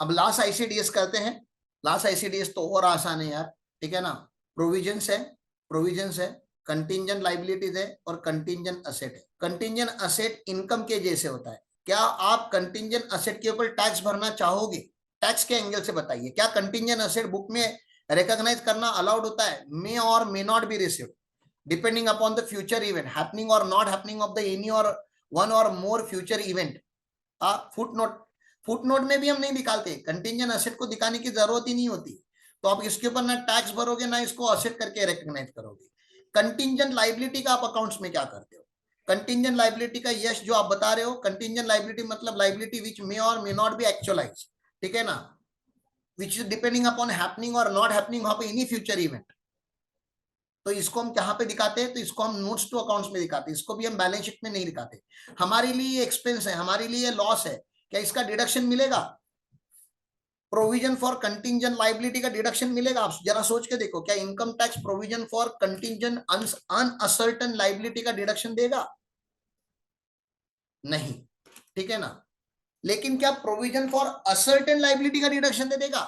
अब last ICDS करते हैं। लास्ट आईसीडीएस तो और आसान है यार, ठीक है ना। प्रोविजंस है, प्रोविजंस है, कंटिंजेंट लाइबिलिटीज है और कंटिंजेंट असेट है। कंटिंजेंट असेट इनकम के जैसे होता है। क्या आप कंटिंजेंट असेट के ऊपर टैक्स भरना चाहोगे? टैक्स के एंगल से बताइए, क्या कंटिंजेंट असेट बुक में रिकॉग्नाइज करना अलाउड होता है? May or may not be received depending upon the future event happening or not happening of the any or one or more future event. Footnote में भी हम नहीं निकालते, कंटिंजेंट असेट को दिखाने की जरूरत ही नहीं होती। तो आप इसके ऊपर ना टैक्स भरोगे ना इसको असेट करके रिकॉग्नाइज करोगे। कंटिंजेंट लाइबिलिटी का आप अकाउंट्स में क्या करते हो? कंटिंजेंट लाइबिलिटी का यस जो आप बता रहे हो, कंटिंजेंट लाइबिलिटी मतलब liability which may or may not be actualise, ठीक है ना, which is depending upon happening or not happening of any future event. तो इसको हम कहां पे दिखाते हैं? तो इसको हम नोट्स टू अकाउंट्स में दिखाते हैं, इसको भी हम बैलेंस शीट में नहीं दिखाते। हमारे लिए एक्सपेंस है, हमारे लिए लॉस है, क्या इसका डिडक्शन मिलेगा? प्रोविजन फॉर कंटिंजेंट लाइबिलिटी का डिडक्शन मिलेगा? आप जरा सोच के देखो, क्या income tax provision for contingent uncertain liability का डिडक्शन देगा? नहीं, ठीक है ना। लेकिन क्या प्रोविजन फॉर असर्टेन लाइबिलिटी का डिडक्शन दे देगा?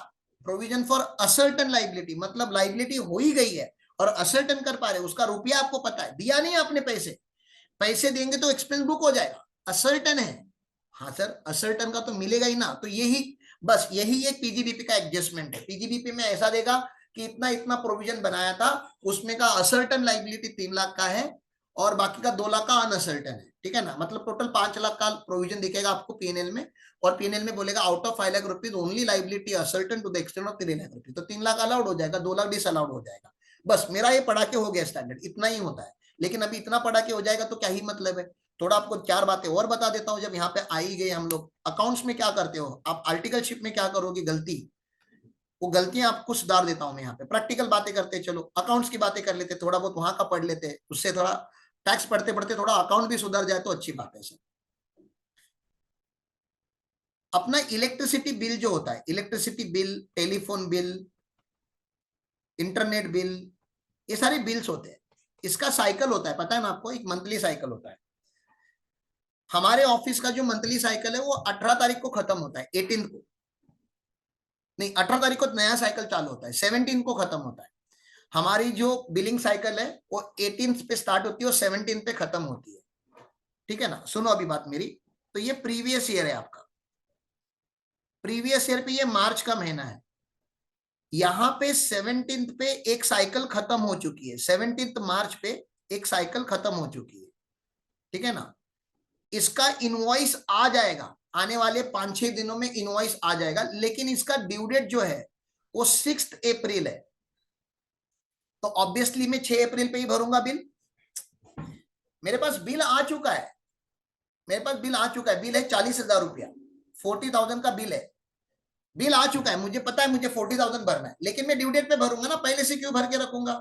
प्रोविजन फॉर असर्टेन लाइबिलिटी मतलब लाइबिलिटी हो ही गई है और असर्टेन कर पा रहे, उसका रुपया आपको पता है, दिया नहीं आपने पैसे, पैसे देंगे तो एक्सपेंस बुक हो जाएगा, असर्टेन है। हाँ सर, असर्टेन का तो मिलेगा ही ना। तो यही बस यही एक पीजीबीपी का एडजस्टमेंट है। पीजीबीपी में ऐसा देगा कि इतना इतना प्रोविजन बनाया था, उसमें का असर्टेन लाइबिलिटी 3 लाख का है और बाकी का 2 लाख का अनअसर्टेन है, ठीक है ना। मतलब टोटल 5 लाख का प्रोविजन दिखेगा आपको पीएनएल में, और पीएनएल में बोलेगा out of 5 lakh rupees only liability ascertain to the extent of 3 lakh rupees. तो 3 लाख अलाउड हो जाएगा, 2 लाख डिस अलाउड हो जाएगा। बस मेरा ये पढ़ा के हो गया स्टैंडर्ड, इतना ही होता है। लेकिन अभी इतना पढ़ा के हो जाएगा तो क्या ही मतलब है। थोड़ा आपको 4 बातें और बता देता हूं। जब यहाँ पे आई गए हम लोग, अकाउंट्स में क्या करते हो आप? आर्टिकलशिप में क्या करोगे गलती, वो गलतियां आपको सुधार देता हूं मैं यहाँ पे। प्रैक्टिकल बातें करते, चलो अकाउंट्स की बातें कर लेते, थोड़ा बहुत वहां का पढ़ लेते, उससे थोड़ा टैक्स पढ़ते पढ़ते थोड़ा अकाउंट भी सुधर जाए तो अच्छी बात है सर। अपना इलेक्ट्रिसिटी बिल जो होता है, electricity bill, telephone bill, internet bill, ये सारे बिल्स होते हैं। इसका साइकिल होता है, पता है ना आपको, एक मंथली साइकिल होता है। हमारे ऑफिस का जो मंथली साइकिल है वो 18 तारीख को खत्म होता है, 18 को नहीं, 18 तारीख को नया साइकिल चालू होता है, 17 को खत्म होता है। हमारी जो बिलिंग साइकिल है वो 18 पे स्टार्ट होती है और 17 पे खत्म होती है, ठीक है ना। सुनो अभी बात मेरी। तो ये प्रीवियस ईयर है आपका, प्रीवियस ईयर पे ये मार्च का महीना है। यहाँ पे 17 पे एक साइकिल खत्म हो चुकी है, 17 मार्च पे एक साइकिल खत्म हो चुकी है, ठीक है ना। इसका इनवॉइस आ जाएगा, आने वाले 5-6 दिनों में इनवॉइस आ जाएगा, लेकिन इसका ड्यू डेट जो है वो 6 अप्रैल है। तो ऑब्वियसली मैं 6 अप्रैल पे ही भरूंगा बिल। मेरे पास बिल आ चुका है, मेरे पास बिल आ चुका है। बिल है 40,000 रुपया, 40,000 का बिल है। बिल आ चुका है, मुझे पता है मुझे 40,000 भरना है, लेकिन मैं ड्यू डेट पे भरूंगा ना, पहले से क्यों भर के रखूंगा?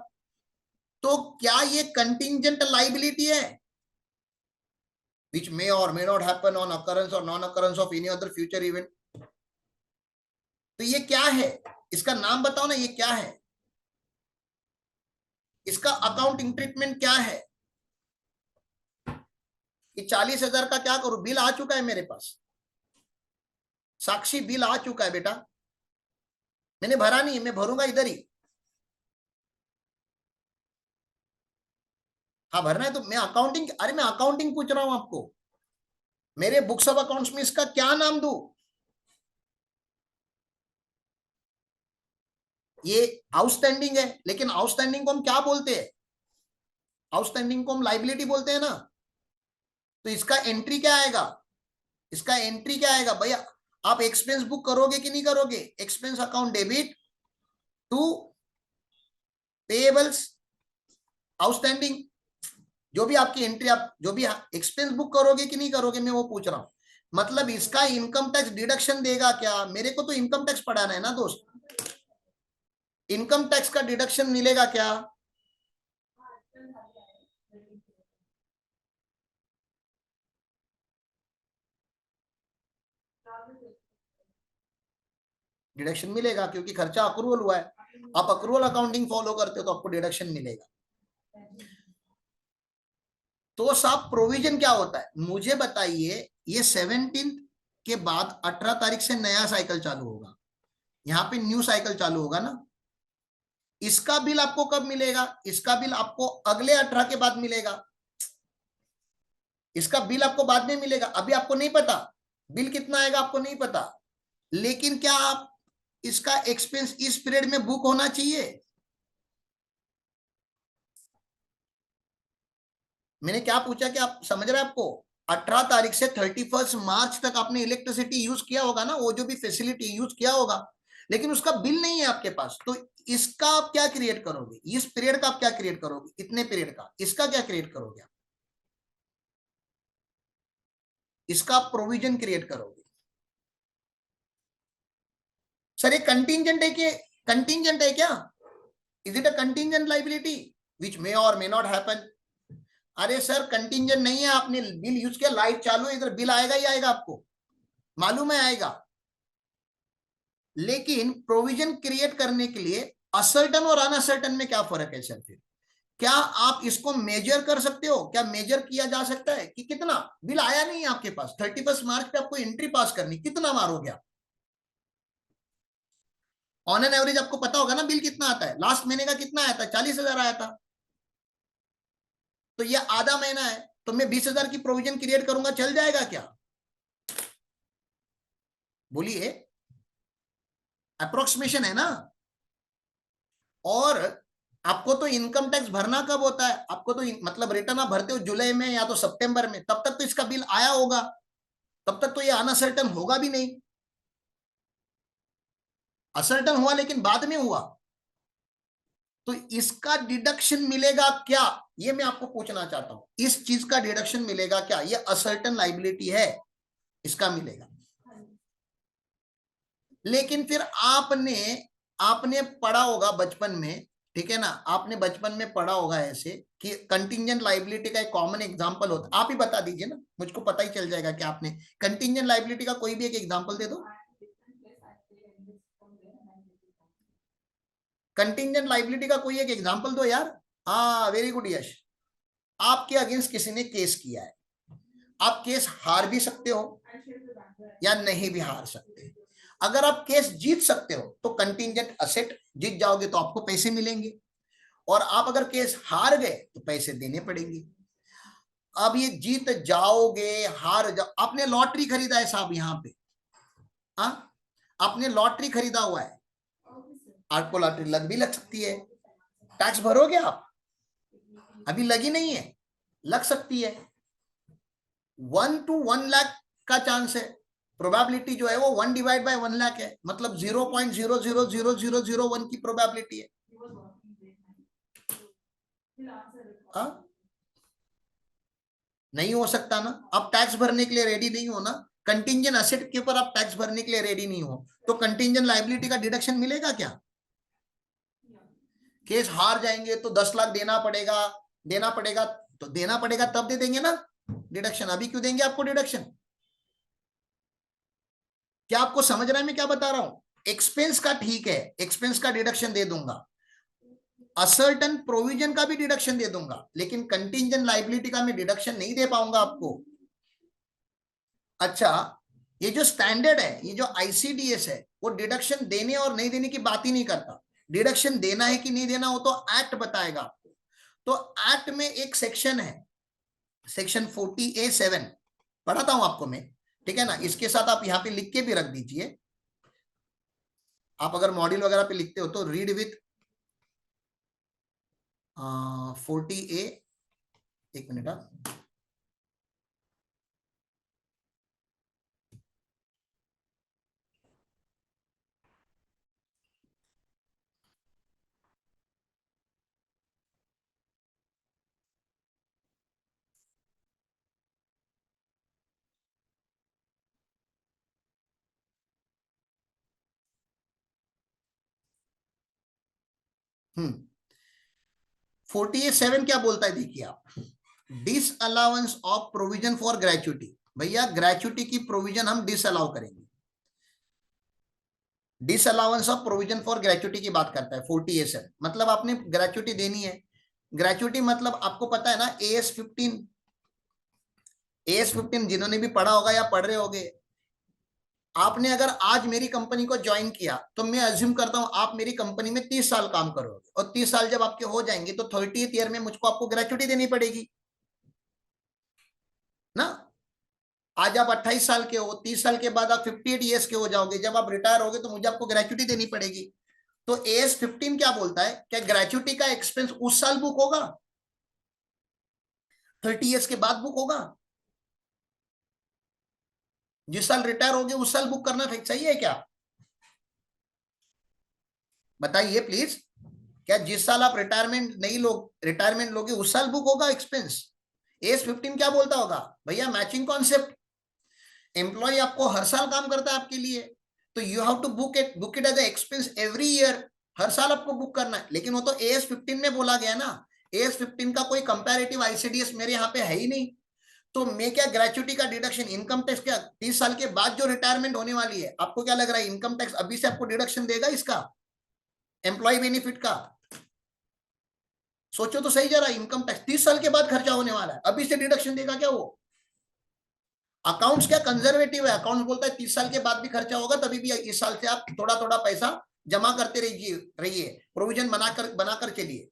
तो क्या ये कंटिंजेंट लाइबिलिटी है? which may or may not happen on occurrence or non occurrence of any other future event। तो ये क्या है? इसका नाम बताओ ना, ये क्या है? इसका अकाउंटिंग ट्रीटमेंट क्या है? कि 40,000 का क्या करूं? बिल आ चुका है मेरे पास, साक्षी बिल आ चुका है बेटा, मैंने भरा नहीं है, मैं भरूंगा इधर ही। हाँ भरना है तो मैं अकाउंटिंग, अरे मैं अकाउंटिंग पूछ रहा हूं आपको, मेरे बुक्स ऑफ अकाउंट्स में इसका क्या नाम दूं? ये आउटस्टैंडिंग है, लेकिन आउटस्टैंडिंग को हम क्या बोलते हैं? आउटस्टैंडिंग को हम लाइबिलिटी बोलते हैं ना। तो इसका एंट्री क्या आएगा? इसका एंट्री क्या आएगा भैया? आप एक्सपेंस बुक करोगे कि नहीं करोगे? Expense account debit to payables outstanding, जो भी आपकी एंट्री, आप जो भी एक्सपेंस बुक करोगे कि नहीं करोगे, मैं वो पूछ रहा हूं। मतलब इसका इनकम टैक्स डिडक्शन देगा क्या? मेरे को तो इनकम टैक्स पढ़ाना है ना दोस्त, इनकम टैक्स का डिडक्शन मिलेगा क्या? डिडक्शन मिलेगा क्योंकि खर्चा अक्रूवल हुआ है। आप अक्रूवल अकाउंटिंग फॉलो करते हो तो आपको डिडक्शन मिलेगा। तो साहब प्रोविजन क्या होता है मुझे बताइए। ये 17 के बाद 18 तारीख से नया साइकिल चालू होगा, यहाँ पे न्यू साइकिल चालू होगा ना। इसका बिल आपको कब मिलेगा? इसका बिल आपको अगले 18 के बाद मिलेगा। इसका बिल आपको बाद में मिलेगा, अभी आपको नहीं पता बिल कितना आएगा, आपको नहीं पता। लेकिन क्या आप इसका एक्सपेंस इस पीरियड में बुक होना चाहिए? मैंने क्या पूछा कि आप समझ रहे हैं? आपको 18 तारीख से 31 मार्च तक आपने इलेक्ट्रिसिटी यूज किया होगा ना, वो जो भी फैसिलिटी यूज किया होगा, लेकिन उसका बिल नहीं है आपके पास। तो इसका आप क्या क्रिएट करोगे? इस पीरियड का आप क्या क्रिएट करोगे? इतने पीरियड का इसका क्या क्रिएट करोगे आप? इसका आप प्रोविजन क्रिएट करोगे। सर ये कंटिंजेंट है कि कंटिंजेंट है क्या? Is it a contingent liability which may or may not happen? अरे सर कंटिंजेंट नहीं है, आपने बिल यूज किया, लाइट चालू है, इधर बिल आएगा ही आएगा, आपको मालूम है आएगा। लेकिन प्रोविजन क्रिएट करने के लिए असर्टन और अनअसर्टन में क्या फर्क है सर? फिर क्या आप इसको मेजर कर सकते हो? क्या मेजर किया जा सकता है कि कितना बिल आया नहीं है आपके पास, 31 मार्च पे आपको एंट्री पास करनी, कितना मारोगे आप? ऑन एन एवरेज आपको पता होगा ना बिल कितना आता है, लास्ट महीने का कितना आया था? 40,000 आया था। तो ये आधा महीना है, तो मैं 20,000 की प्रोविजन क्रिएट करूंगा, चल जाएगा क्या? बोलिए, अप्रोक्सीमेशन है ना। और आपको तो इनकम टैक्स भरना कब होता है? आपको तो मतलब रिटर्न आप भरते हो जुलाई में या तो सितंबर में, तब तक तो इसका बिल आया होगा, तब तक तो ये अनसर्टन होगा भी नहीं। असर्टन हुआ लेकिन बाद में हुआ, तो इसका डिडक्शन मिलेगा क्या? ये मैं आपको पूछना चाहता हूं, इस चीज का डिडक्शन मिलेगा क्या? ये असर्टन लाइबिलिटी है, इसका मिलेगा। लेकिन फिर आपने आपने पढ़ा होगा बचपन में, ठीक है ना, आपने बचपन में पढ़ा होगा ऐसे कि कंटिंजेंट लाइबिलिटी का एक कॉमन एग्जांपल होता, आप ही बता दीजिए ना, मुझको पता ही चल जाएगा कि आपने कंटिंजेंट लाइबिलिटी का कोई भी एक एग्जांपल दे दो। कंटिंजेंट लाइबिलिटी का कोई एक एग्जांपल दो यार। हाँ वेरी गुड यश। आपके अगेंस्ट किसी ने केस किया है, आप केस हार भी सकते हो या नहीं भी हार सकते। अगर आप केस जीत सकते हो तो कंटिंजेंट असेट जीत जाओगे तो आपको पैसे मिलेंगे, और आप अगर केस हार गए तो पैसे देने पड़ेंगे। अब ये जीत जाओगे हार जाओ, आपने लॉटरी खरीदा है साहब यहाँ पे, हाँ आपने लॉटरी खरीदा हुआ है, आपको लॉटरी लग भी लग सकती है, टैक्स भरोगे आप? अभी लगी नहीं है, लग सकती है। 1 to 1 लाख का चांस है, प्रोबेबिलिटी जो है वो 1 डिवाइड बाय 1 लाख है, मतलब 0.0000001 की प्रोबेबिलिटी है। हाँ नहीं हो सकता ना, आप टैक्स भरने के लिए रेडी नहीं हो ना, कंटिंजेंट असेट के ऊपर आप टैक्स भरने के लिए रेडी नहीं हो, तो कंटिंजेंट लायबिलिटी का डिडक्शन मिलेगा क्या? केस हार जाएंगे तो 10 लाख देना पड़ेगा, देना पड़ेगा, तो देना पड़ेगा तब दे देंगे ना डिडक्शन, अभी क्यों देंगे आपको डिडक्शन? क्या आपको समझ रहा है मैं क्या बता रहा हूं? एक्सपेंस का ठीक है, एक्सपेंस का डिडक्शन दे दूंगा, असर्टन प्रोविजन का भी डिडक्शन दे दूंगा, लेकिन कंटिंजेंट लायबिलिटी का मैं डिडक्शन नहीं दे पाऊंगा आपको। अच्छा, ये जो स्टैंडर्ड है, ये जो आईसीडीएस है, वो डिडक्शन देने और नहीं देने की बात ही नहीं करता, डिडक्शन देना है कि नहीं देना वो तो एक्ट बताएगा आपको। तो एक्ट में एक सेक्शन है, सेक्शन 40A(7), पढ़ाता हूं आपको मैं, ठीक है ना, इसके साथ आप यहाँ पे लिख के भी रख दीजिए, आप अगर मॉड्यूल वगैरह पे लिखते हो तो रीड विथ 40A, एक मिनट। हम्म 40A(7) क्या बोलता है देखिए आप, disallowance of provision for gratuity. भैया ग्रेचुटी की प्रोविजन हम डिस अलाउ करेंगे, disallowance of provision for gratuity की बात करता है 40A(7), मतलब आपने ग्रेचुटी देनी है। ग्रेचुटी मतलब आपको पता है ना, AS 15, AS 15 जिन्होंने भी पढ़ा होगा या पढ़ रहे होगे, आपने अगर आज मेरी कंपनी को ज्वाइन किया तो मैं अज्यूम करता हूं आप मेरी कंपनी में 30 साल काम करोगे, और 30 साल जब आपके हो जाएंगे तो 30th ईयर में मुझको आपको ग्रेचुटी देनी पड़ेगी ना। आज आप 28 साल के हो, 30 साल के बाद आप 58 ईयर्स के हो जाओगे, जब आप रिटायर होगे तो मुझे आपको ग्रेचुटी देनी पड़ेगी। तो AS15 क्या बोलता है, क्या ग्रेचुटी का एक्सपेंस उस साल बुक होगा, 30 ईयर्स के बाद बुक होगा? जिस साल रिटायर होगे उस साल बुक करना सही है क्या? बताइए प्लीज। क्या जिस साल आप रिटायरमेंट लोगे उस साल बुक होगा एक्सपेंस? AS15 क्या बोलता होगा, भैया मैचिंग कॉन्सेप्ट, एम्प्लॉय आपको हर साल काम करता है आपके लिए, तो you have to book it as expense every year, हर साल आपको बुक करना है। लेकिन वो तो AS15 में बोला गया ना, AS15 का कोई कंपैरेटिव ICDS मेरे यहाँ पे है ही नहीं। तो मैं क्या ग्रेचुटी का डिडक्शन, इनकम टैक्स क्या 30 साल के बाद जो रिटायरमेंट होने वाली है, आपको क्या लग रहा है इनकम टैक्स अभी से आपको डिडक्शन देगा इसका, एम्प्लॉय बेनिफिट का? सोचो तो सही जरा, इनकम टैक्स 30 साल के बाद खर्चा होने वाला है, अभी से डिडक्शन देगा क्या वो? अकाउंट्स क्या कंजर्वेटिव है, अकाउंट्स बोलता है 30 साल के बाद भी खर्चा होगा, तभी भी इस साल से आप थोड़ा थोड़ा पैसा जमा करते रहिए, प्रोविजन बनाकर चलिए।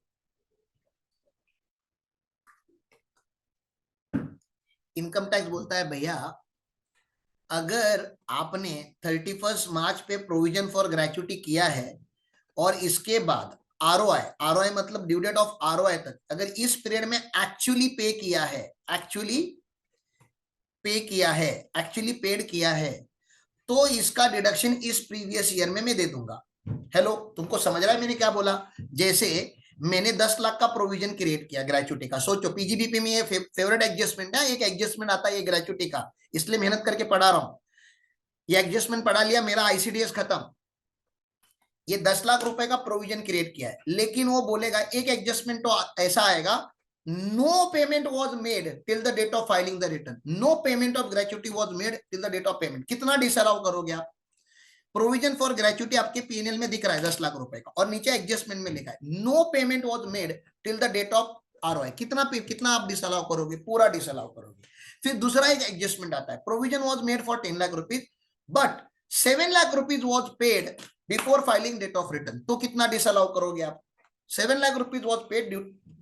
इनकम टैक्स बोलता है भैया अगर आपने 31 मार्च पे प्रोविजन फॉर ग्रेचुटी किया है और इसके बाद आरओआई मतलब ड्यू डेट ऑफ आरओआई तक अगर इस पीरियड में एक्चुअली पे किया है, एक्चुअली पेड किया है, तो इसका डिडक्शन इस प्रीवियस ईयर में मैं दे दूंगा। हेलो, तुमको समझ रहा है मैंने क्या बोला? जैसे मैंने 10 लाख का प्रोविजन क्रिएट किया ग्रेचुटी का, सोचो पीजीबीपी में ये फेवरेट एडजस्टमेंट है, एक एडजस्टमेंट आता है ये ग्रेचुटी का, इसलिए मेहनत करके पढ़ा रहा हूं। ये एडजस्टमेंट पढ़ा लिया, मेरा आईसीडीएस खत्म, ये 10 लाख रुपए का प्रोविजन क्रिएट किया है, लेकिन वो बोलेगा एक एडजस्टमेंट तो ऐसा आएगा, no payment was made till the date of filing the return, no payment of gratuity was made till the date of payment. कितना डिसअलाउ करोगे आप? प्रोविजन फॉर ग्रेचुटी आपके पीएनएल में दिख रहा है 10 लाख रुपए का, और नीचे एडजस्टमेंट में लिखा है no payment was made till the date of ROI. कितना आप डिसअलाउ करोगे? पूरा डिसअलाउ करोगे। फिर दूसरा एक एडजस्टमेंट आता है, provision was made for 10 lakh rupees but 7 lakh rupees was paid before filing date of return, तो कितना डिसअलाउ करोगे आप? 7 lakh rupees was paid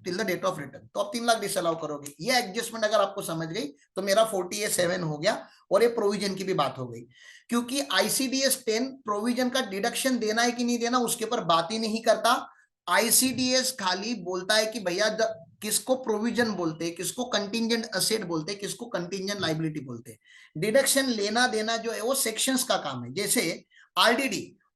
till the date of return, तो आप 3 लाख डिसअलाउ करोगे। ये एडजस्टमेंट अगर आपको समझ गई तो मेरा 47 हो गया, और ये प्रोविजन की भी बात हो गई। क्योंकि आईसीडीएस 10 प्रोविजन का डिडक्शन देना है कि नहीं देना उसके ऊपर बात ही नहीं करता। आईसीडीएस खाली बोलता है कि भैया किसको प्रोविजन बोलते हैं, किसको कंटिंजेंट असेट बोलते हैं, किसको कंटिंजेंट लाइबिलिटी बोलते हैं। डिडक्शन लेना देना जो है वो सेक्शंस का काम है। जैसे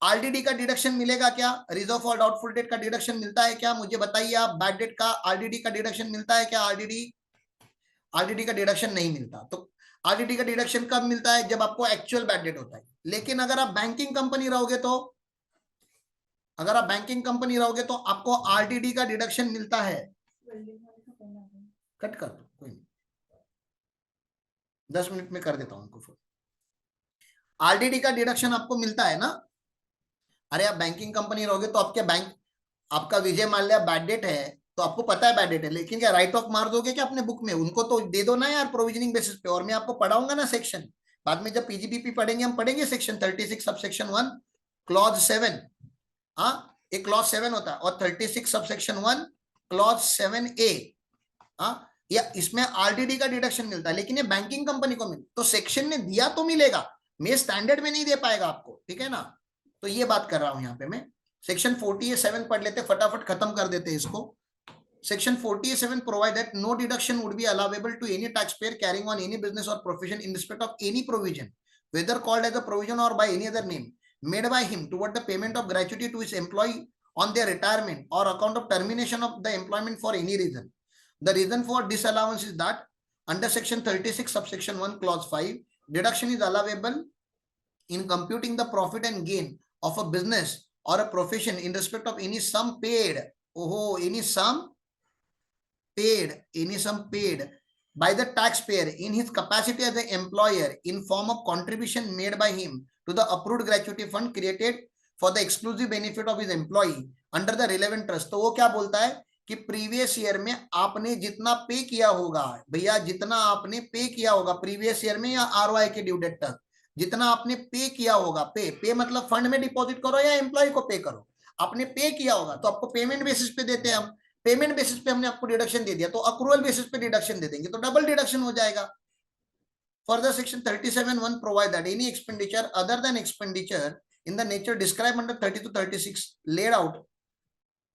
आरडीडी का डिडक्शन मिलेगा क्या? रिजर्व फॉर डाउटफुल डेट का डिडक्शन मिलता है क्या? मुझे बताइए आप। बैड डेट का आरडीडी का डिडक्शन मिलता है क्या? आरडीडी का डिडक्शन नहीं मिलता। तो आरडीडी का डिडक्शन कब मिलता है? जब आपको एक्चुअल बैड डेट होता है। लेकिन अगर आप बैंकिंग कंपनी रहोगे तो आपको आरडीडी का डिडक्शन मिलता है। कट कर दो, कोई नहीं, 10 मिनट में कर देता हूं उनको फोन। आरडीडी का डिडक्शन आपको मिलता है ना? अरे आप बैंकिंग कंपनी रहोगे तो आपका विजय माल्या बैड डेट है, तो आपको पता है बैड डेट है, लेकिन क्या राइट ऑफ मार दोगे क्या अपने बुक में? उनको तो दे दो ना यार प्रोविजनिंग बेसिस पे, और मैं आपको पढ़ाऊंगा ना सेक्शन बाद में, जब पीजीबीपी पढ़ेंगे हम पढ़ेंगे सेक्शन 36 सबसेक्शन 1 क्लॉज 7। हाँ, एक क्लॉज 7 होता है, और 36 सबसेक्शन 1 क्लॉज 7A। हाँ, या इसमें आरडीडी का डिडक्शन मिलता है, लेकिन ये बैंकिंग कंपनी को मिलता, तो सेक्शन ने दिया तो मिलेगा, मैं स्टैंडर्ड में नहीं दे पाएगा आपको, ठीक है ना? तो ये बात कर रहा हूं यहाँ पे मैं। सेक्शन 47 पढ़ लेते, फटाफट खत्म कर देते इसको। Section 47 provide that no deduction would be allowable to any taxpayer carrying on any business or profession in respect of any provision, whether called as a provision or by any other name, made by him toward the payment of gratuity to his employee on their retirement or account of termination of the employment for any reason. The reason for disallowance is that under Section 36 subsection 1 clause 5, deduction is allowable in computing the profit and gain of a business or a profession in respect of any sum paid. Any sum paid by the taxpayer in his capacity as an employer in form of contribution made by him to the approved gratuity fund created for the exclusive benefit of his employee under the relevant trust। तो वो क्या बोलता है कि previous year में आपने जितना पे किया होगा, भैया जितना आपने पे किया होगा प्रीवियस ईयर में या आरओआई के ड्यू डेट तक, जितना आपने पे किया होगा, पे मतलब फंड में डिपॉजिट करो या एम्प्लॉय को पे करो, आपने पे किया होगा तो आपको पेमेंट बेसिस पे देते हैं हम, पेमेंट बेसिस पे हमने आपको डिडक्शन दे दिया तो अक्रूवल बेसिस पे डिडक्शन दे देंगे, तो डबल डिडक्शन हो जाएगा। Further, section 37(1) provide that any expenditure other than expenditure in the nature described under 30 to 36 laid out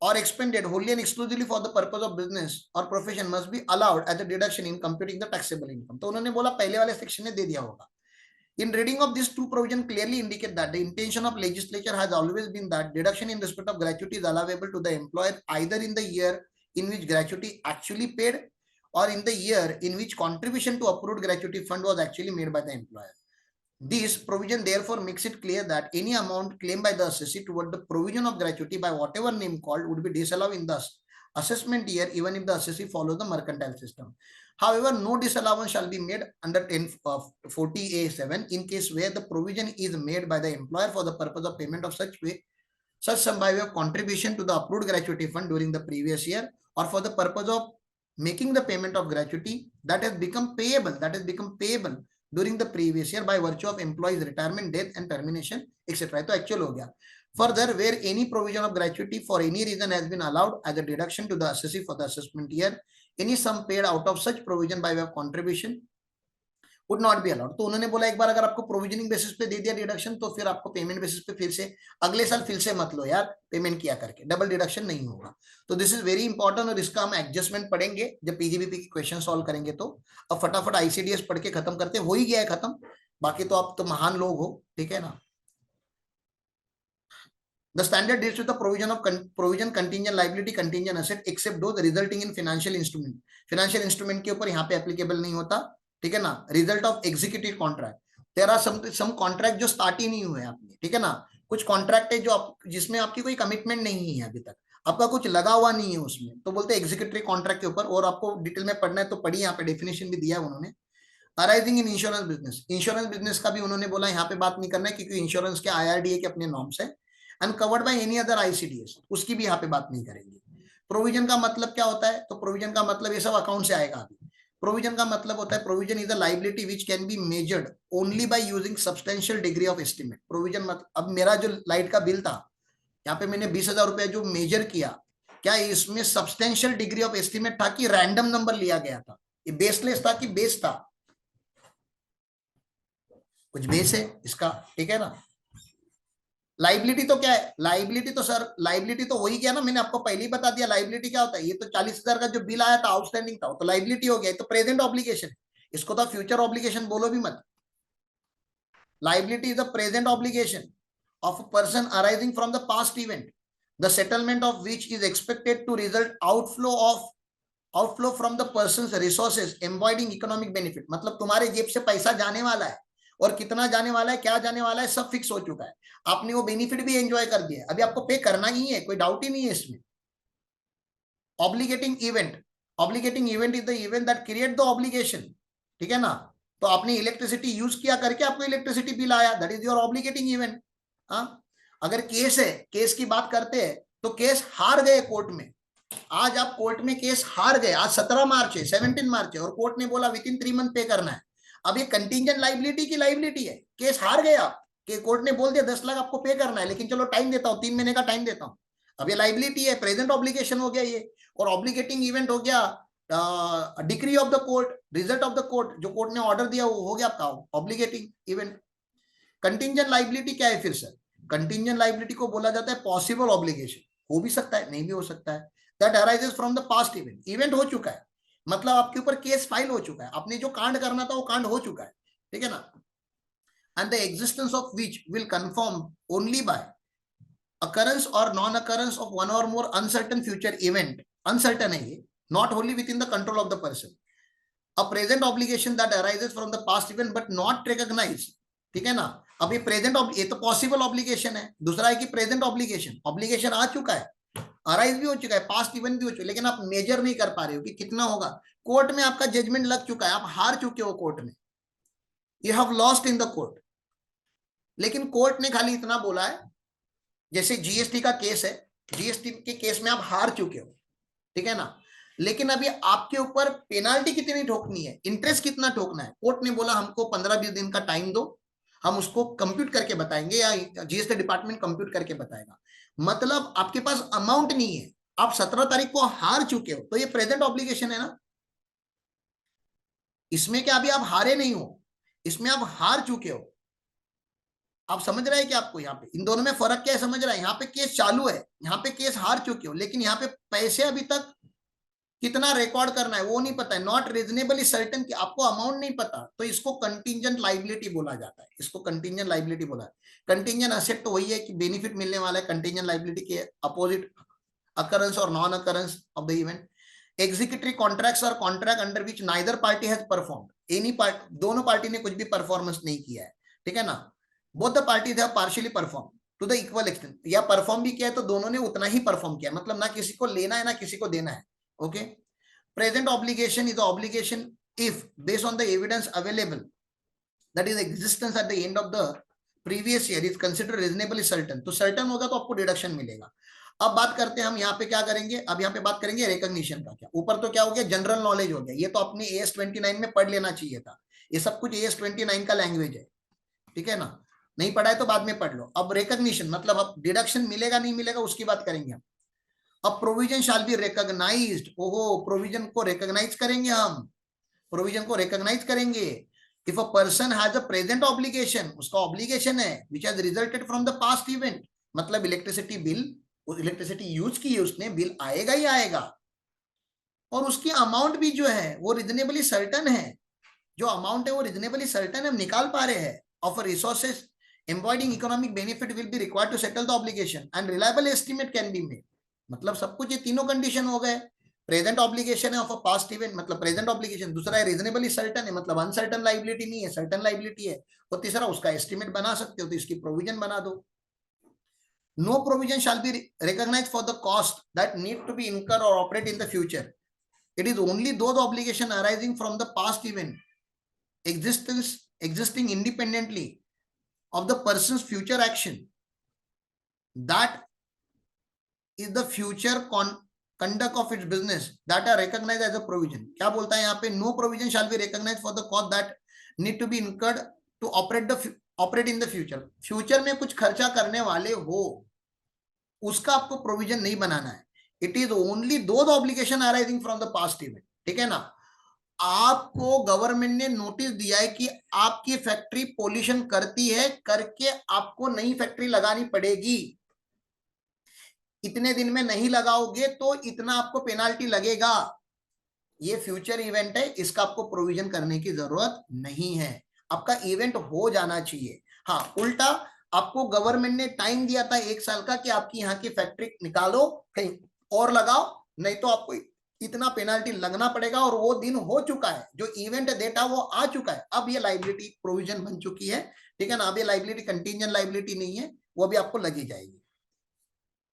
or expended wholly and exclusively for the purpose of business or profession must be allowed as a deduction in computing the taxable income. तो उन्होंने बोला पहले वाले section ने दे दिया होगा। In reading of these two provisions clearly indicate that the intention of legislature has always been that deduction in respect of gratuity is allowable to the employer either in the year in which gratuity actually paid or in the year in which contribution to approved gratuity fund was actually made by the employer. This provision therefore makes it clear that any amount claimed by the assessee toward the provision of gratuity by whatever name called would be disallowed in the assessment year even if the assessee follows the mercantile system. However, no disallowance shall be made under 40A7 in case where the provision is made by the employer for the purpose of payment of such sum by way of contribution to the approved gratuity fund during the previous year or for the purpose of making the payment of gratuity that has become payable during the previous year by virtue of employee's retirement, death and termination, etc. तो actual हो गया. Further, where any provision of gratuity for any reason has been allowed as a deduction to the assessee for the assessment year, any sum paid out of such provision by way of contribution would not be allowed. तो उन्होंने बोला एक बार अगर आपको provisioning basis पे दे दिया deduction तो फिर आपको पेमेंट बेसिस पे फिर से अगले साल फिर से मत लो यार, पेमेंट किया करके डबल डिडक्शन नहीं होगा. तो दिस इज वेरी इंपॉर्टेंट और इसका हम एडजस्टमेंट पढ़ेंगे जब पीजीबीपी की क्वेश्चन सॉल्व करेंगे. तो अब फटाफट आईसीडीएस पढ़ के खत्म करते, हो ही गया है खत्म, बाकी तो आप तो महान लोग हो, ठीक है ना. The standard deals with the provision contingent liability contingent asset except those resulting in financial instrument. Financial instrument के ऊपर यहाँ पे एप्लीकेबल नहीं होता, ठीक है ना. Result of executive contract, there are some contract जो स्टार्ट ही नहीं हुए आपने, ठीक है ना. कुछ कॉन्ट्रैक्ट है जो आप जिसमें आपकी कोई कमिटमेंट नहीं है अभी तक, आपका कुछ लगा हुआ नहीं है उसमें, तो बोलते हैं एग्जीक्यूटिव कॉन्ट्रैक्ट के ऊपर. और आपको डिटेल में पढ़ना है तो पढ़िए, यहाँ पे डेफिनेशन भी दिया है उन्होंने. Arising in insurance business, insurance business का भी उन्होंने बोला यहाँ पे बात नहीं करना है क्योंकि इंश्योरेंस के IRDA के अपने नॉर्म्स है. And covered by any other ICDS, उसकी भी यहाँ पे बात नहीं करेंगे. प्रोविजन का मतलब क्या होता है, तो प्रोविजन का मतलब ये सब अकाउंट से आएगा अभी. प्रोविजन का मतलब होता है provision is a liability which can be measured only by using substantial degree of estimate. Provision मतलब अब मेरा जो लाइट का बिल था यहाँ पे मैंने 20,000 रुपया जो मेजर किया, क्या इसमें सब्सटेंशियल डिग्री ऑफ एस्टिमेट था कि रैंडम नंबर लिया गया था, ये बेसलेस था कि बेस था, कुछ बेस है इसका, ठीक है ना. लाइबिलिटी तो क्या है, लाइबिलिटी तो सर लाइबिलिटी तो वही गया ना, मैंने आपको पहले ही बता दिया लाइबिलिटी क्या होता है. ये तो 40,000 का जो बिल आया था आउटस्टैंडिंग था, तो लाइबिलिटी हो गया. तो प्रेजेंट ऑब्लिगेशन, इसको तो फ्यूचर ऑब्लिगेशन बोलो भी मत. Liability is the present obligation of a person arising from the past event, the settlement of which is expected to result outflow from the person's resources embodying economic benefit. मतलब तुम्हारे जेब से पैसा जाने वाला है और कितना जाने वाला है, क्या जाने वाला है, सब फिक्स हो चुका है. आपने वो बेनिफिट भी एंजॉय कर दिया, अभी आपको पे करना ही है, कोई डाउट ही नहीं है इसमें. Obligating event is the event that create the obligation, ठीक है ना. तो आपने इलेक्ट्रिसिटी यूज किया करके आपको इलेक्ट्रिसिटी बिल आया, दैट इज योर ऑब्लिगेटिंग इवेंट. अगर केस है, केस की बात करते हैं तो केस हार गए कोर्ट में. आज आप कोर्ट में केस हार गए, आज 17 मार्च है, 17 मार्च है और कोर्ट ने बोला विद इन 3 मंथ पे करना है. अब ये कंटीजेंट लाइबिलिटी की लाइबिलिटी है, केस हार गए आप, कि कोर्ट ने बोल दिया 10 लाख आपको पे करना है, लेकिन चलो टाइम देता हूं, 3 महीने का टाइम देता हूं. अब ये लाइबिलिटी है, प्रेजेंट ऑब्लिगेशन हो गया ये, और ऑब्लिगेटिंग इवेंट हो गया decree of the court, result of the court, जो कोर्ट ने ऑर्डर दिया वो हो गया आपका ऑब्लिगेटिंग इवेंट. कंटीजेंट लाइबिलिटी क्या है फिर सर, कंटीजेंट लाइबिलिटी को बोला जाता है पॉसिबल ऑब्लिगेशन, हो भी सकता है नहीं भी हो सकता है, that arises from the past event. Event हो चुका है मतलब आपके ऊपर केस फाइल हो चुका है, आपने जो कांड करना था वो कांड हो चुका है, ठीक है ना. And the existence of which will confirm only by occurrence or non-occurrence of one or more uncertain future event. Uncertain है ये, not wholly within the control of the person. A present obligation that arises from the past event but not recognized, ठीक है ना. अब ये present, ये तो possible obligation है. दूसरा है कि प्रेजेंट ऑब्लिगेशन, ऑब्लिगेशन आ चुका है, अराइज भी हो चुका है, पास्ट इवेंट भी हो चुका है, लेकिन आप मेजर नहीं कर पा रहे हो कि कितना होगा. कोर्ट में आपका जजमेंट लग चुका है, आप हार चुके हो कोर्ट में, you have lost in the court. लेकिन कोर्ट ने खाली इतना बोला है, जैसे जीएसटी का केस है, जीएसटी के केस में आप हार चुके हो, ठीक है ना, लेकिन अभी आपके ऊपर पेनाल्टी कितनी ठोकनी है, इंटरेस्ट कितना ठोकना है. कोर्ट ने बोला हमको 15-20 दिन का टाइम दो, हम उसको कंप्यूट करके बताएंगे या जीएसटी डिपार्टमेंट कंप्यूट करके बताएगा। मतलब आपके पास अमाउंट नहीं है, आप 17 तारीख को हार चुके हो, तो ये प्रेजेंट ऑब्लिगेशन है ना। इसमें क्या अभी आप हारे नहीं हो, इसमें आप हार चुके हो। आप समझ रहे हैं कि आपको यहाँ पे इन दोनों में फर्क क्या है, समझ रहा है। यहाँ पे केस चालू है, यहाँ पे केस हार चुके हो, लेकिन यहाँ पे पैसे अभी तक कितना रिकॉर्ड करना है वो नहीं पता है। नॉट रीजनेबली सर्टेन कि आपको अमाउंट नहीं पता, तो इसको कंटिंजेंट लाइबिलिटी बोला जाता है। इसको कंटिंजेंट लाइबिलिटी बोला है। कंटिंजेंट असेट तो वही है कि बेनिफिट मिलने वाला है, कंटिंजेंट लाइबिलिटी के opposite occurrence or non-occurrence of the event. Executory contracts are contract under which neither party has performed. Any part, दोनों पार्टी ने कुछ भी परफॉर्मेंस नहीं किया है, ठीक है ना। Both the parties have partially performed to the equal extent. या परफॉर्म भी किया है तो दोनों ने उतना ही परफॉर्म किया, मतलब ना किसी को लेना है ना किसी को देना है। Okay, present obligation is obligation if based on the evidence available, that is existence at the end of the previous year, is considered reasonably certain. तो certain होगा तो आपको डिडक्शन मिलेगा। अब बात करते हैं हम यहाँ पे क्या करेंगे, अब यहाँ पे बात करेंगे रिकॉग्निशन का। क्या ऊपर तो क्या हो गया, जनरल नॉलेज हो गया, ये तो अपने AS29 में पढ़ लेना चाहिए था। ये सब कुछ AS29 का लैंग्वेज है, ठीक है ना। नहीं पढ़ा है तो बाद में पढ़ लो। अब रिकॉग्निशन मतलब अब डिडक्शन मिलेगा नहीं मिलेगा उसकी बात करेंगे हम। अब प्रोविजन शाल बी रिकॉग्नाइज्ड, ओहो प्रोविजन को रिकॉग्नाइज करेंगे हम, प्रोविजन को रिकॉग्नाइज करेंगे। If a person has a present obligation, उसका ऑब्लिगेशन है which has resulted from the past event, मतलब इलेक्ट्रिसिटी बिल, इलेक्ट्रिसिटी यूज की है उसने, बिल आएगा ही आएगा, और उसकी अमाउंट भी जो है वो रिजनेबली सर्टन है। जो अमाउंट है वो रिजनेबली सर्टन हम निकाल पा रहे हैं। Of resources embodying economic benefit will be required to settle the obligation and reliable estimate can be made. मतलब सब कुछ ये तीनों कंडीशन हो गए। प्रेजेंट ऑब्लिगेशन है ऑफ अ पास्ट इवेंट, मतलब प्रेजेंट ऑब्लिगेशन। दूसरा है रिजनेबली सर्टन है, मतलब अनसर्टन लाइबिलिटी नहीं है, सर्टन लाइबिलिटी है। और तीसरा उसका एस्टिमेट बना सकते हो तो इसकी प्रोविजन बना दो। No provision shall be recognized for the cost that need to be incurred or operate in the future. It is only those obligations arising from the past event existing independently of the person's future action that is the future conduct of its business that are recognized as a provision. क्या बोलता है यहाँ पे, no provision shall be recognized for the cost that need to be incurred to operate in the future. Future में कुछ खर्चा करने वाले हो उसका आपको प्रोविजन नहीं बनाना है। It is only those obligation arising from the past event, ठीक है ना। आपको गवर्नमेंट ने नोटिस दिया है कि आपकी फैक्ट्री पोल्यूशन करती है, करके आपको नई फैक्ट्री लगानी पड़ेगी, इतने दिन में नहीं लगाओगे तो इतना आपको पेनाल्टी लगेगा। ये फ्यूचर इवेंट है, इसका आपको प्रोविजन करने की जरूरत नहीं है, आपका इवेंट हो जाना चाहिए। हाँ, उल्टा आपको गवर्नमेंट ने टाइम दिया था 1 साल का कि आपकी यहाँ की फैक्ट्री निकालो कहीं और लगाओ, नहीं तो आपको इतना पेनाल्टी लगना पड़ेगा। और वो दिन हो चुका है, जो इवेंट डेटा वो आ चुका है। अब ये लाइबिलिटी प्रोविजन बन चुकी है, ठीक है ना। अब ये लाइबिलिटी कंटीजेंट लाइबिलिटी नहीं है, वो भी आपको लगी जाएगी।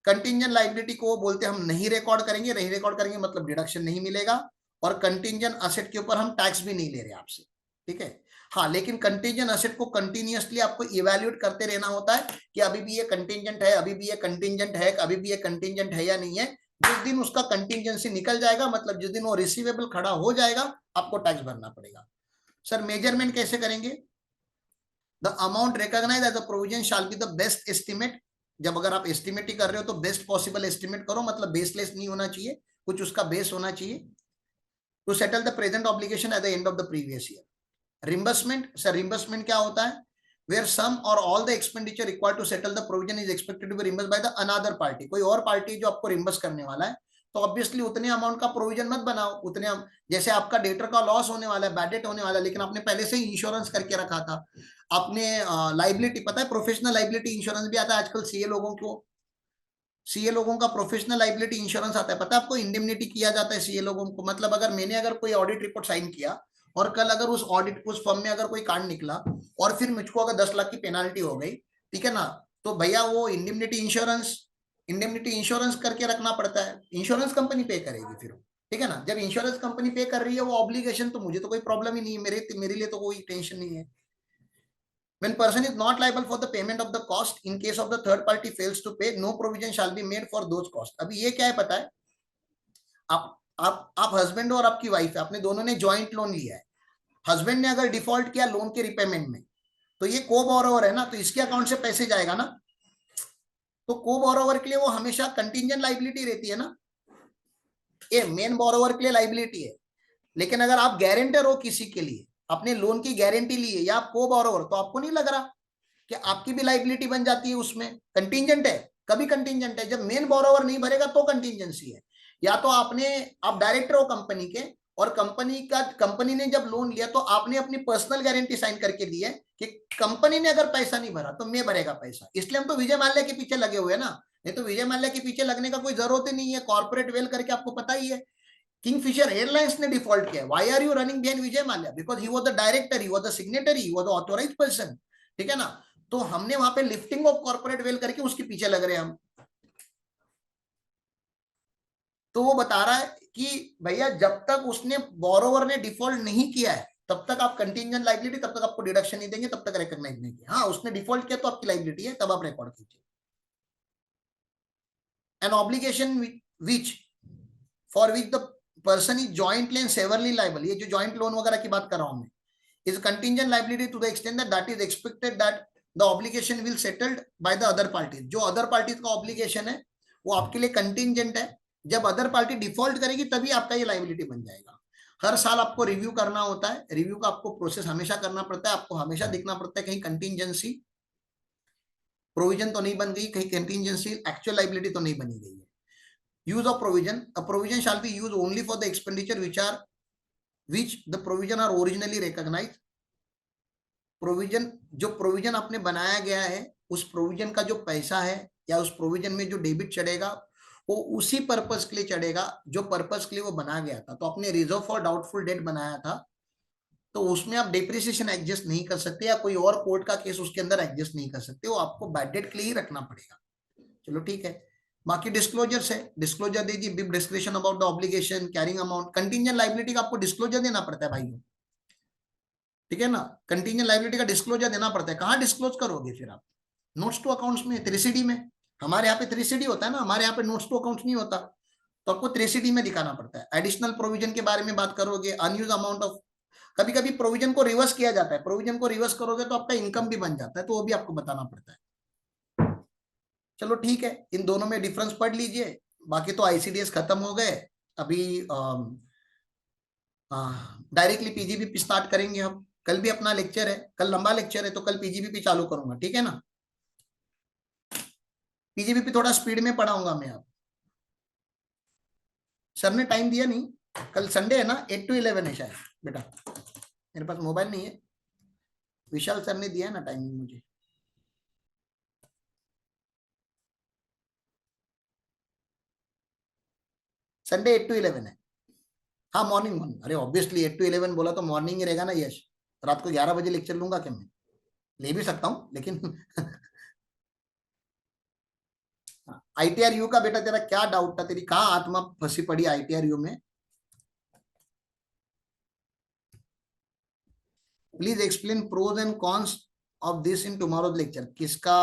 कंटीजेंट लाइबिलिटी को बोलते हम नहीं रिकॉर्ड करेंगे, नहीं रिकॉर्ड करेंगे मतलब डिडक्शन नहीं मिलेगा, और कंटीजेंट असेट के ऊपर हम टैक्स भी नहीं ले रहे आपसे, ठीक है। हाँ, लेकिन कंटीजेंट असेट को कंटिन्यूअसली आपको इवैल्यूएट करते रहना होता है कि अभी भी ये कंटीजेंट है, अभी भी ये कंटीजेंट है, अभी भी ये कंटीजेंट है या नहीं है। जिस दिन उसका कंटीजेंसी निकल जाएगा, मतलब जिस दिन वो रिसीवेबल खड़ा हो जाएगा, आपको टैक्स भरना पड़ेगा। सर मेजरमेंट कैसे करेंगे, the amount recognised as a provision shall be the best estimate. जब अगर आप एस्टिमेट ही कर रहे हो तो बेस्ट पॉसिबल एस्टिमेट करो, मतलब बेसलेस नहीं होना चाहिए, कुछ उसका बेस होना चाहिए। To settle the present obligation at the end of the previous year. Reimbursement, sir reimbursement क्या होता है, where some or all the expenditure required to settle the provision is expected to be reimbursed by the another party। कोई और party जो आपको reimburse करने वाला है, तो ऑब्वियसली उतने अमाउंट का प्रोविजन मत बनाओ। उतने जैसे आपका डेटर का लॉस होने वाला है, बैड डेट होने वाला है, लेकिन आपने पहले से ही इंश्योरेंस करके रखा था। आपने लाइबिलिटी, पता है प्रोफेशनल लाइबिलिटी इंश्योरेंस भी आता है आजकल सीए लोगों को, सीए लोगों का प्रोफेशनल लाइबिलिटी इंश्योरेंस आता है। पता है आपको, इंडेमनिटी किया जाता है सीए लोगों को। मतलब अगर मैंने अगर कोई ऑडिट रिपोर्ट साइन किया और कल अगर उस ऑडिट उस फर्म में अगर कोई कांड निकला और फिर मुझको अगर 10 लाख की पेनाल्टी हो गई, ठीक है ना, तो भैया वो इंडेमनिटी इंश्योरेंस करके रखना पड़ता है, इंश्योरेंस कंपनी पे करेगी फिर, ठीक है ना। जब इंश्योरेंस कंपनी पे कर रही है वो ऑब्लिगेशन, तो मुझे तो कोई प्रॉब्लम ही नहीं है, मेरे लिए तो कोई टेंशन नहीं है। When person is not liable for the payment of the cost in case of the third party fails to pay, no provision shall be made for those costs। अभी ये क्या है पता है, आप हस्बैंड और आपकी वाइफ है, आपने दोनों ने ज्वाइंट लोन लिया है। हस्बैंड ने अगर डिफॉल्ट किया लोन के रिपेमेंट में, तो ये को बोरोवर है ना, तो इसके अकाउंट से पैसे जाएगा ना, तो को बोरोवर के लिए वो हमेशा कंटिंजेंट लाइबिलिटी रहती है ना, ये मेन बोरोवर के लिए लाइबिलिटी है। लेकिन अगर आप गारंटर हो किसी के लिए, अपने लोन की गारंटी ली है या आप को बोरोवर, तो आपको नहीं लग रहा कि आपकी भी लाइबिलिटी बन जाती है, उसमें कंटिंजेंट है, कभी कंटिंजेंट है, जब मेन बोरोवर नहीं भरेगा तो कंटिंजेंसी है। या तो आप डायरेक्टर हो कंपनी के, और कंपनी ने जब लोन लिया तो आपने अपनी पर्सनल गारंटी साइन करके ली है कि कंपनी ने अगर पैसा नहीं भरा तो मैं भरेगा पैसा, इसलिए हम तो विजय माल्या के पीछे लगे हुए हैं ना, नहीं तो विजय माल्या के पीछे लगने का कोई जरूरत ही नहीं है, कॉर्पोरेट वेल करके आपको पता ही है। किंगफिशर एयरलाइंस ने डिफॉल्ट किया, why are you running behind Vijay Mallya, because he was the director, he was the signatory, he was the authorised person, ठीक है ना। तो हमने वहां पे लिफ्टिंग ऑफ कॉर्पोरेट वेल करके उसके पीछे लग रहे हैं हम। तो वो बता रहा है कि भैया जब तक उसने बोरोवर ने डिफॉल्ट नहीं किया है तब तक आप कंटिंजेंट लाइबिलिटी, तब तक आपको डिडक्शन नहीं देंगे, तब तक रिकॉग्नाइज नहीं किया। हाँ, उसने डिफॉल्ट किया तो आपकी लाइबिलिटी है, तब आप रिकॉर्ड कीजिए। An obligation which for which the person is jointly and severally liable, ये जो जॉइंट लोन वगैरह की बात कर रहा हूं मैं, is contingent liability to the extent that is expected that the obligation will settled by the other parties. जो अदर पार्टीज का ऑब्लिगेशन है वो आपके लिए कंटिंजेंट है, जब अदर पार्टी डिफॉल्ट करेगी तभी आपका ये लाइबिलिटी बन जाएगा। हर साल आपको रिव्यू करना होता है, रिव्यू का आपको प्रोसेस हमेशा करना पड़ता है, आपको हमेशा देखना पड़ता है कहीं कंटिंजेंसी प्रोविजन तो नहीं बन गई, कहीं कंटिंजेंसी एक्चुअल लाइबिलिटी तो नहीं बनी गई है। Use of provision, a provision shall B use only for the expenditure which the provision are originally recognized। Provision, जो प्रोविजन आपने बनाया गया है उस प्रोविजन का जो पैसा है या उस प्रोविजन में जो डेबिट चढ़ेगा वो उसी पर्पस के लिए चढ़ेगा जो पर्पस के लिए वो बना गया था। तो आपने रिजर्व फॉर डाउटफुल डेट बनाया था तो उसमें आप डिप्रिसिएशन एडजस्ट नहीं कर सकते या कोई और कोर्ट का केस उसके अंदर एडजस्ट नहीं कर सकते, वो आपको बैड डेट के लिए ही रखना पड़ेगा। चलो ठीक है। बाकी डिस्क्लोजर है, डिस्क्लोजर दीजिए, big description about the obligation, carrying amount, contingent liability का आपको डिस्क्लोजर देना पड़ता है भाइयों, ठीक है ना। कंटिंजेंट लाइबिलिटी का डिस्क्लोजर देना पड़ता है, कहां डिस्क्लोज करोगे फिर आप, नोट्स टू अकाउंट्स में, 3CD में। हमारे यहाँ पे 3CD होता है ना, हमारे यहाँ पे नोट्स टू अकाउंट्स नहीं होता, तो आपको 3CD में दिखाना पड़ता है। एडिशनल प्रोविजन के बारे में बात करोगे, अनयूज अमाउंट ऑफ, कभी कभी प्रोविजन को रिवर्स किया जाता है, प्रोविजन को रिवर्स करोगे तो आपका इनकम भी बन जाता है, तो वो भी आपको बताना पड़ता है। चलो ठीक है, इन दोनों में डिफरेंस पढ़ लीजिए। बाकी तो ICDS खत्म हो गए, अभी डायरेक्टली PGBP स्टार्ट करेंगे हम। कल भी अपना लेक्चर है, कल लंबा लेक्चर है तो कल PGBP चालू करूंगा, ठीक है ना। PGBP थोड़ा स्पीड में पढ़ाऊंगा मैं अब, सर ने टाइम दिया नहीं, कल संडे है ना, 8 to 11 है शायद बेटा, मेरे पास मोबाइल नहीं है, विशाल सर ने दिया है ना टाइमिंग मुझे। संडे 8 to 11 है। हाँ मॉर्निंग मॉर्निंग, अरे ऑब्वियसली 8 to 11 बोला तो मॉर्निंग ही रहेगा ना यश। रात को 11 बजे लेक्चर लूंगा क्या मैं, ले भी सकता हूँ लेकिन ITRU का बेटा तेरा क्या डाउट था, तेरी कहाँ आत्मा फंसी पड़ी ITRU में, please explain pros and cons of this in tomorrow's lecture. किसका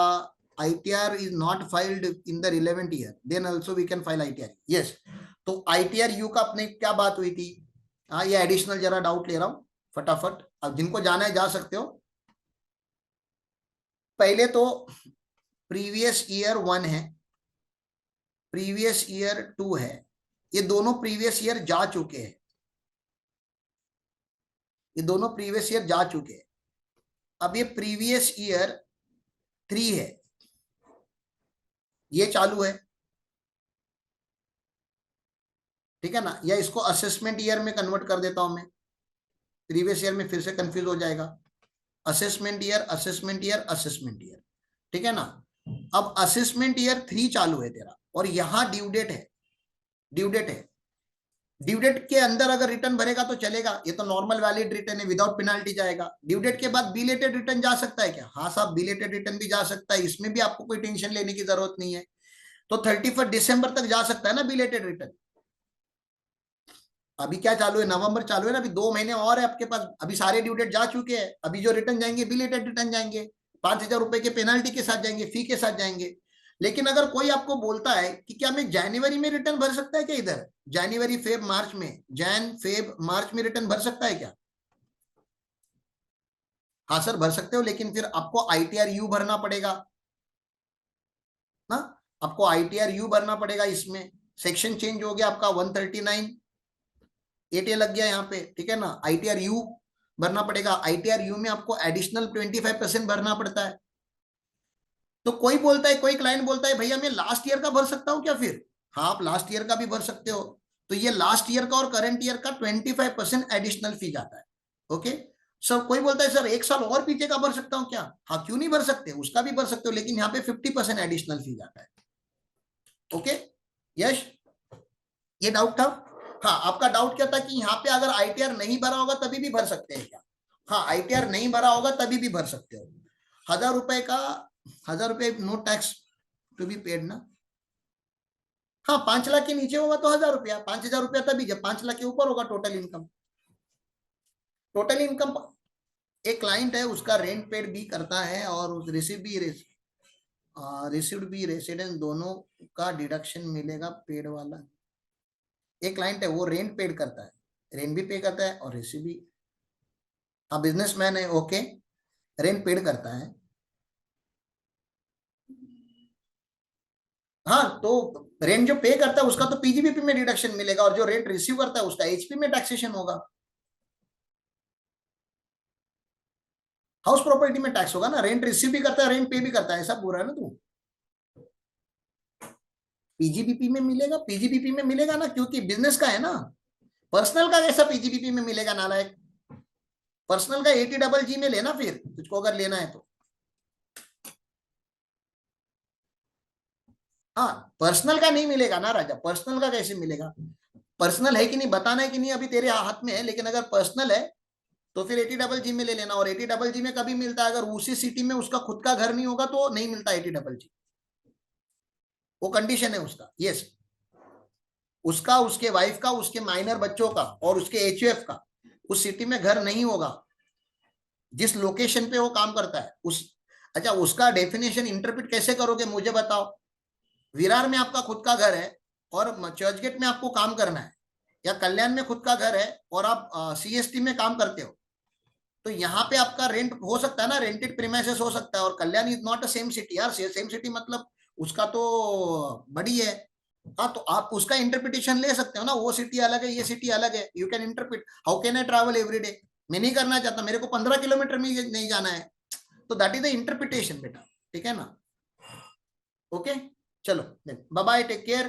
ITR is not filed in the relevant year, then also we can file ITR। Yes, तो ITRU का अपने क्या बात हुई थी, हाँ ये एडिशनल जरा डाउट ले रहा हूँ फटाफट, अब जिनको जाना है जा सकते हो। पहले तो प्रीवियस ईयर 1 है, प्रीवियस ईयर 2 है, ये दोनों प्रीवियस ईयर जा चुके हैं, ये दोनों प्रीवियस ईयर जा चुके हैं। अब ये प्रीवियस ईयर 3 है, ये चालू है, ठीक है ना, या इसको असेसमेंट ईयर में कन्वर्ट कर देता हूं मैं, प्रीवियस ईयर में फिर से कंफ्यूज हो जाएगा। Assessment year, assessment year, assessment year, ठीक है ना। अब असेसमेंट ईयर 3 चालू है तेरा और यहां ड्यू डेट है, ड्यू डेट है, ड्यू डेट के अंदर अगर रिटर्न भरेगा तो चलेगा, ये तो नॉर्मल वैलिड रिटर्न है, विदाउट पेनाल्टी जाएगा। ड्यू डेट के बाद बिलेटेड रिटर्न जा सकता है क्या, हाँ साहब बिलेटेड रिटर्न भी जा सकता है, इसमें भी आपको कोई टेंशन लेने की जरूरत नहीं है। तो 31 दिसंबर तक जा सकता है ना बिलेटेड रिटर्न। अभी क्या चालू है, नवंबर चालू है ना, अभी 2 महीने और है आपके पास, अभी सारे ड्यू डेट जा चुके हैं, अभी जो रिटर्न जाएंगे बिलेटेड रिटर्न जाएंगे, 5,000 रुपए के पेनाल्टी के साथ जाएंगे, फी के साथ जाएंगे। लेकिन अगर कोई आपको बोलता है कि क्या मैं जनवरी में रिटर्न भर सकता है क्या, इधर जनवरी फेब मार्च में, जैन फेब मार्च में रिटर्न भर सकता है क्या, हाँ सर भर सकते हो, लेकिन फिर आपको ITR यू भरना पड़ेगा ना, आपको ITR यू भरना पड़ेगा। इसमें सेक्शन चेंज हो गया आपका 139 8A लग गया यहाँ पे, ठीक है ना। ITR यू भरना पड़ेगा। ITR यू में आपको एडिशनल 25% भरना पड़ता है। तो कोई बोलता है, कोई क्लाइंट बोलता है भैया मैं लास्ट ईयर का भर सकता हूँ क्या? फिर हाँ आप लास्ट ईयर का भी भर सकते हो। तो ये लास्ट ईयर का और करंट ईयर का 25% एडिशनल फी जाता है। ओके सर, कोई बोलता है सर एक साल और पीछे का भर सकता हूँ क्या? हाँ क्यों नहीं भर सकते, उसका भी भर सकते हो, लेकिन यहाँ पे 50% एडिशनल फी जाता है। ओके यश, ये डाउट था? हाँ आपका डाउट क्या था कि यहाँ पे अगर ITR नहीं भरा होगा तभी भी भर सकते हैं क्या? हाँ ITR नहीं भरा होगा तभी भी भर सकते हो। 1,000 रुपए का, 1,000 रुपए no tax to be paid ना। हाँ 5 लाख के नीचे होगा तो 1,000 रुपया, 5,000 रुपया तभी जब 5 लाख के ऊपर होगा टोटल इनकम। टोटल इनकम, एक क्लाइंट है उसका रेंट पेड भी करता है और उस रिसीव्ड भी रेसिडेंस दोनों का डिडक्शन मिलेगा पेड वाला। एक क्लाइंट है वो रेंट पेड करता है, रेंट भी पे करता है और रिसीव भी। हाँ बिजनेसमैन है, ओके, रेंट पेड करता है। हाँ तो रेंट जो पे करता है उसका तो PGBP में डिडक्शन मिलेगा, और जो रेंट रिसीव करता है उसका HP में टैक्सेशन होगा। हाउस प्रॉपर्टी में टैक्स होगा ना, रेंट रिसीव भी करता है रेंट पे भी करता है, ऐसा बोल रहा है ना तू। PGBP में मिलेगा, PGBP में मिलेगा ना, क्योंकि बिजनेस का है ना। पर्सनल का कैसा PGBP में मिलेगा नालायक? पर्सनल का 80GG में लेना फिर तुझको अगर लेना है तो। हाँ पर्सनल का नहीं मिलेगा ना राजा, पर्सनल का कैसे मिलेगा? पर्सनल है कि नहीं बताना है कि नहीं अभी तेरे हाथ में है, लेकिन अगर पर्सनल है तो फिर 80GG में ले लेना। और 80GG में कभी मिलता है अगर उसी सिटी में उसका खुद का घर नहीं होगा तो नहीं मिलता 80GG, वो कंडीशन है उसका। यस, उसका, उसके वाइफ का, उसके माइनर बच्चों का और उसके HUF का उस सिटी में घर नहीं होगा जिस लोकेशन पे वो काम करता है उस। अच्छा उसका डेफिनेशन इंटरप्रेट कैसे करोगे मुझे बताओ। विरार में आपका खुद का घर है और चर्चगेट में आपको काम करना है, या कल्याण में खुद का घर है और आप CST में काम करते हो, तो यहाँ पे आपका रेंट हो सकता है ना, रेंटेड प्रीमाइसेस हो सकता है। और Kalyan is not a same city यार, सेम सिटी मतलब उसका तो बड़ी है। हाँ तो आप उसका इंटरप्रिटेशन ले सकते हो ना, वो सिटी अलग है ये सिटी अलग है, you can interpret. How can I travel every day? मैं नहीं करना चाहता, मेरे को 15 किलोमीटर में नहीं जाना है, तो दैट इज द इंटरप्रिटेशन बेटा, ठीक है ना। ओके चलो बाय बाय, टेक केयर।